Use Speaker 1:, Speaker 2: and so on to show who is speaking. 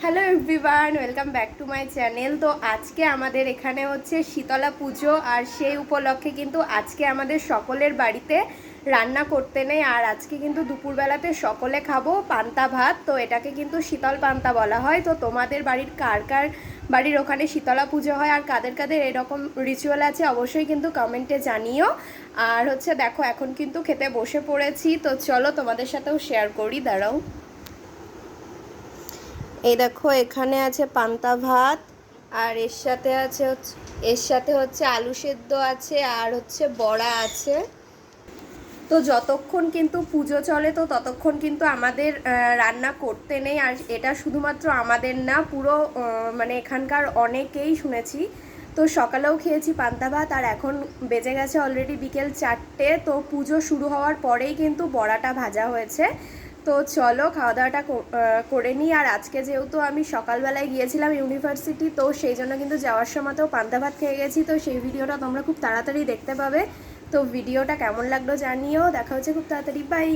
Speaker 1: Hello everyone, welcome back to my channel. তো আজকে আমাদের এখানে হচ্ছে শীতলা পুজো, আর সেই উপলক্ষে কিন্তু আজকে আমাদের সকলের বাড়িতে রান্না করতে নেই। আর আজকে কিন্তু দুপুরবেলাতে সকলে খাবো পান্তা ভাত। তো এটাকে কিন্তু শীতল পান্তা বলা হয়। তো তোমাদের বাড়ির কার কার বাড়ির ওখানে শীতলা পুজো হয় আর কাদের কাদের এরকম রিচুয়াল আছে অবশ্যই কিন্তু কমেন্টে জানিও। আর হচ্ছে দেখো, এখন কিন্তু খেতে বসে পড়েছি। তো চলো তোমাদের সাথেও শেয়ার করি, দাঁড়াও। এই দেখো, এখানে আছে পান্তা ভাত, আর এর সাথে হচ্ছে আলু সেদ্ধ আছে, আর হচ্ছে বড়া আছে। তো যতক্ষণ কিন্তু পুজো চলে তো ততক্ষণ কিন্তু আমাদের রান্না করতে নেই। আর এটা শুধুমাত্র আমাদের না, পুরো মানে এখানকার অনেকেই শুনেছি। তো সকালেও খেয়েছি পান্তা ভাত, আর এখন বেজে গেছে অলরেডি বিকেল 4টে। তো পুজো শুরু হওয়ার পরেই কিন্তু বড়াটা ভাজা হয়েছে। তো চলো খাওয়া দাওয়াটা করে নিই। আর আজকে যেহেতু আমি সকালবেলায় গিয়েছিলাম ইউনিভার্সিটি, তো সেই জন্য কিন্তু যাওয়ার সময়তেও পান্তা ভাত খেয়ে গেছি। তো সেই ভিডিওটা তোমরা খুব তাড়াতাড়ি দেখতে পাবে। তো ভিডিওটা কেমন লাগলো জানিও। দেখা হচ্ছে খুব তাড়াতাড়ি, বাই।